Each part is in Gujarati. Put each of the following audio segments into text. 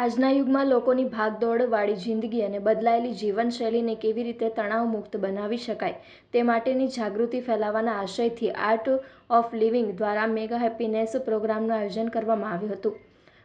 આજના યુગમાં લોકોની ભાગદોડવાળી જિંદગી અને બદલાયેલી જીવનશૈલીને કેવી રીતે તણાવમુક્ત બનાવી શકાય તે માટેની જાગૃતિ ફેલાવવાના આશયથી આર્ટ ઓફ લિવિંગ દ્વારા મેગા હેપીનેસ પ્રોગ્રામનું આયોજન કરવામાં આવ્યું હતું.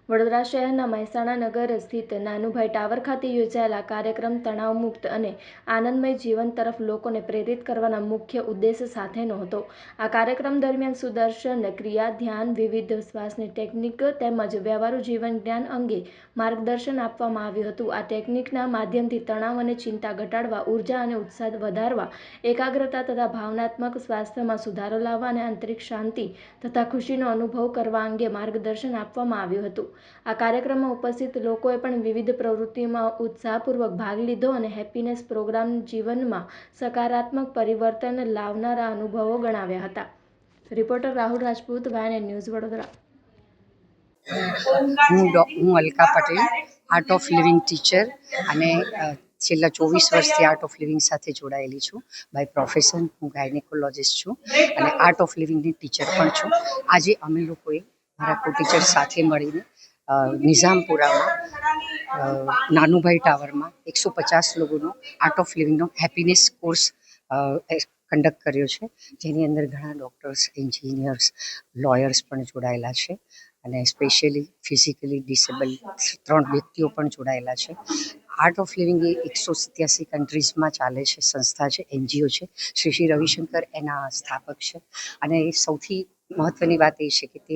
વડોદરા શહેરના મહેસાણા નગર સ્થિત નાનુભાઈ ટાવર ખાતે યોજાયેલા કાર્યક્રમ તણાવમુક્ત અને આનંદમય જીવન તરફ લોકોને પ્રેરિત કરવાના મુખ્ય ઉદ્દેશ સાથેનો હતો. આ કાર્યક્રમ દરમિયાન સુદર્શન ક્રિયા, ધ્યાન, વિવિધ શ્વાસની ટેકનિક તેમજ વ્યવહારુ જીવન જ્ઞાન અંગે માર્ગદર્શન આપવામાં આવ્યું હતું. આ ટેકનિકના માધ્યમથી તણાવ અને ચિંતા ઘટાડવા, ઉર્જા અને ઉત્સાહ વધારવા, એકાગ્રતા તથા ભાવનાત્મક સ્વાસ્થ્યમાં સુધારો લાવવા અને આંતરિક શાંતિ તથા ખુશીનો અનુભવ કરવા અંગે માર્ગદર્શન આપવામાં આવ્યું હતું. આ કાર્યક્રમમાં ઉપસ્થિત લોકોએ પણ વિવિધ પ્રવૃત્તિઓમાં ઉત્સાહપૂર્વક ભાગ લીધો અને હેપીનેસ પ્રોગ્રામ જીવનમાં સકારાત્મક પરિવર્તન લાવનારા અનુભવો ગણાવ્યા હતા. Reporter Rahul Rajput, YNN news, Vadodara. હું Alka Patel, art of living teacher અને છેલ્લા 24 વર્ષથી આર્ટ ઓફ લિવિંગ સાથે જોડાયેલી છું. બાય પ્રોફેશન હું ગાયનેકોલોજિસ્ટ છું અને આર્ટ ઓફ લિવિંગની ટીચર પણ છું. આજે અમે લોકોએ મારા કો ટીચર સાથે મળીને નિઝામપુરામાં નાનુભાઈ ટાવરમાં 150 લોકોનો આર્ટ ઓફ લિવિંગનો હેપીનેસ કોર્સ કંડક્ટ કર્યો છે, જેની અંદર ઘણા ડૉક્ટર્સ, એન્જિનિયર્સ, લોયર્સ પણ જોડાયેલા છે અને સ્પેશિયલી ફિઝિકલી ડિસેબલ 3 વ્યક્તિઓ પણ જોડાયેલા છે. આર્ટ ઓફ લિવિંગ એ 187 કન્ટ્રીઝમાં ચાલે છે, સંસ્થા છે, એનજીઓ છે. શ્રી રવિશંકર એના સ્થાપક છે અને સૌથી મહત્ત્વની વાત એ છે કે તે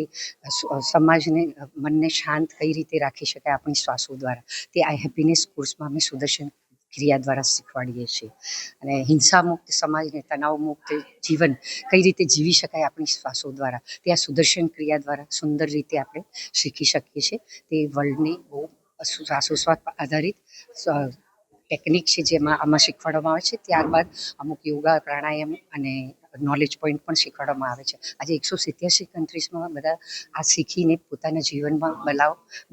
સમાજને, મનને શાંત કઈ રીતે રાખી શકાય આપણી શ્વાસો દ્વારા, તે આ હેપીનેસ કોર્સમાં અમે સુદર્શન ક્રિયા દ્વારા શીખવાડીએ છીએ અને હિંસામુક્ત સમાજને, તણાવમુક્ત જીવન કઈ રીતે જીવી શકાય આપણી શ્વાસો દ્વારા, તે આ સુદર્શન ક્રિયા દ્વારા સુંદર રીતે આપણે શીખી શકીએ છીએ. તે વર્લ્ડની બહુ શ્વાસોશ્વાસ આધારિત ટેકનિક છે જેમાં આમાં શીખવાડવામાં આવે છે. ત્યારબાદ અમુક યોગા, પ્રાણાયામ અને નોલેજ પોઈન્ટ પણ શીખવાડવામાં આવે છે. આજે 187 કન્ટ્રીઝમાં બધા આ શીખીને પોતાના જીવનમાં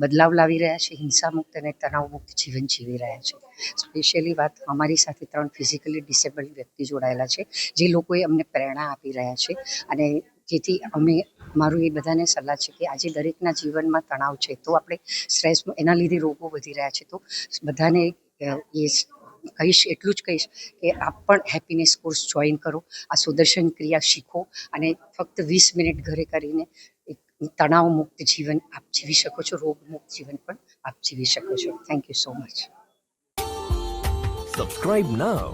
બદલાવ લાવી રહ્યા છે, હિંસામુક્ત અને તણાવમુક્ત જીવન જીવી રહ્યા છે. સ્પેશિયલી વાત અમારી સાથે 3 ફિઝિકલી ડિસેબલ વ્યક્તિ જોડાયેલા છે, જે લોકોએ અમને પ્રેરણા આપી રહ્યા છે અને જેથી મારું એ બધાને સલાહ છે કે આજે દરેકના જીવનમાં તણાવ છે, તો આપણે સ્ટ્રેસ, એના લીધે રોગો વધી રહ્યા છે, તો બધાને એટલું જ કહીશ કે આપ પણ હેપીનેસ કોર્સ જોઈન કરો, આ સુદર્શન ક્રિયા શીખો અને ફક્ત 20 મિનિટ ઘરે કરીને એક તણાવમુક્ત જીવન આપ જીવી શકો છો, રોગમુક્ત જીવન પણ આપ જીવી શકો છો. Thank you so much. Subscribe now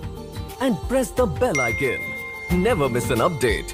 and press the bell icon. Never miss an update.